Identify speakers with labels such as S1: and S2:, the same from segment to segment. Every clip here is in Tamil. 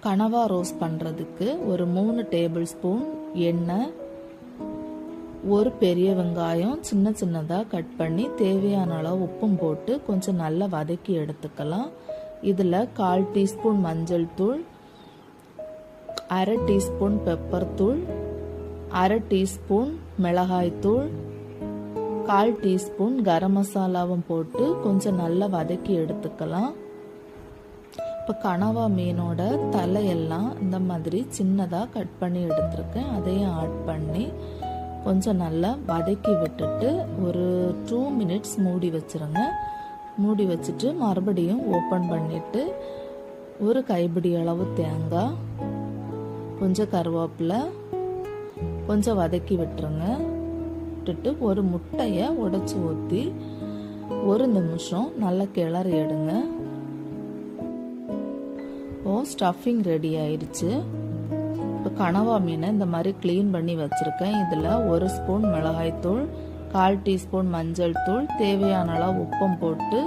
S1: கனவா ரோஸ்ட் பண்ணுறதுக்கு ஒரு 3 டேபிள் ஸ்பூன் எண்ணெய், ஒரு பெரிய வெங்காயம் சின்ன சின்னதாக கட் பண்ணி தேவையான அளவு உப்பும் போட்டு கொஞ்சம் நல்லா வதக்கி எடுத்துக்கலாம். இதில் 1/4 டீஸ்பூன் மஞ்சள் தூள், 1/2 டீஸ்பூன் பெப்பர் தூள், 1/2 டீஸ்பூன் மிளகாய் தூள், 1/4 டீஸ்பூன் கரம் மசாலாவும் போட்டு கொஞ்சம் நல்லா வதக்கி எடுத்துக்கலாம். இப்போ கனவா மீனோட தலையெல்லாம் இந்த மாதிரி சின்னதாக கட் பண்ணி எடுத்துருக்கேன். அதையும் ஆட் பண்ணி கொஞ்சம் நல்லா வதக்கி விட்டுட்டு ஒரு 2 மினிட்ஸ் மூடி வச்சுருங்க. மூடி வச்சுட்டு மறுபடியும் ஓப்பன் பண்ணிவிட்டு ஒரு கைப்பிடி அளவு தேங்காய், கொஞ்சம் கருவேப்பிலை கொஞ்சம் வதக்கி விட்டுருங்க. விட்டுட்டு ஒரு முட்டையை உடைச்சி ஊற்றி 1 நிமிஷம் நல்லா கிளறி எடுங்க. ஸ்டஃபிங் ரெடி ஆயிடுச்சு. இப்போ கனவா மீனை இந்த மாதிரி க்ளீன் பண்ணி வச்சுருக்கேன். இதில் 1 ஸ்பூன் மிளகாய்த்தூள், 1/4 டீஸ்பூன் மஞ்சள் தூள், தேவையான அளவு உப்பும் போட்டு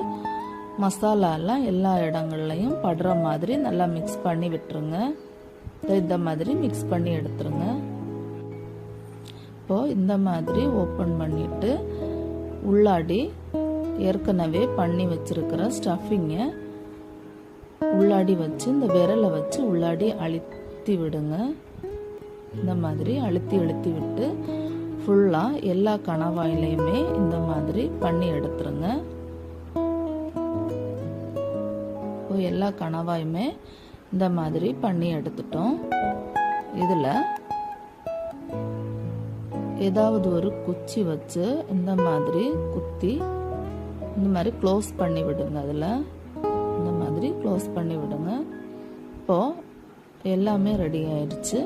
S1: மசாலாலாம் எல்லா இடங்கள்லையும் படுற மாதிரி நல்லா மிக்ஸ் பண்ணி விட்டுருங்க. இந்த மாதிரி மிக்ஸ் பண்ணி எடுத்துருங்க. இப்போது இந்த மாதிரி ஓப்பன் பண்ணிவிட்டு உள்ளாடி ஏற்கனவே பண்ணி வச்சுருக்கிற ஸ்டஃபிங்கை உள்ளாடி வச்சு இந்த விரலை வச்சு உள்ளாடி அழுத்தி விடுங்க. இந்த மாதிரி அழுத்தி விட்டு ஃபுல்லாக எல்லா கனவாயிலையுமே இந்த மாதிரி பண்ணி எடுத்துருங்க. எல்லா கனவாயுமே இந்த மாதிரி பண்ணி எடுத்துட்டோம். இதில் ஏதாவது ஒரு குச்சி வச்சு இந்த மாதிரி குத்தி இந்த மாதிரி க்ளோஸ் பண்ணி விடுங்க. அதில் இந்த மாதிரி க்ளோஸ் பண்ணி விடுங்க. இப்போது எல்லாமே ரெடி ஆயிடுச்சு.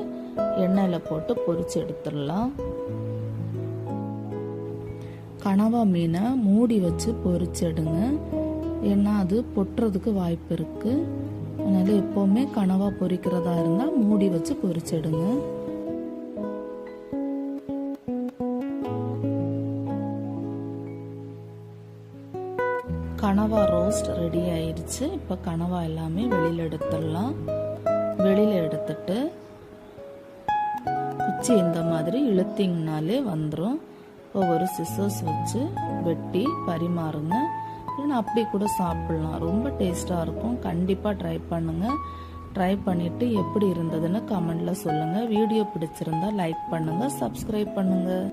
S1: எண்ணெயில் போட்டு பொரிச்சு எடுத்துடலாம். கனவா மீனை மூடி வச்சு பொரிச்சு எடுங்க. ஏன்னா அது பொட்டுறதுக்கு வாய்ப்பு இருக்கு. அதனால எப்பவுமே கனவா பொரிக்கிறதா இருந்தால் மூடி வச்சு பொரிச்சு எடுங்க. கனவா ரோஸ்ட் ரெடி ஆயிடுச்சு. இப்போ கனவா எல்லாமே வெளியில் எடுத்துடலாம். வெளியில் எடுத்துட்டு குச்சி இந்த மாதிரி இழுத்திங்கனாலே வந்துடும். இப்போ ஒரு சிசர்ஸ் வச்சு வெட்டி பரிமாறுங்க. இல்லைன்னா அப்படி கூட சாப்பிட்லாம். ரொம்ப டேஸ்ட்டாக இருக்கும். கண்டிப்பாக ட்ரை பண்ணுங்கள். ட்ரை பண்ணிவிட்டு எப்படி இருந்ததுன்னு கமெண்டில் சொல்லுங்கள். வீடியோ பிடிச்சிருந்தா லைக் பண்ணுங்கள், சப்ஸ்கிரைப் பண்ணுங்கள்.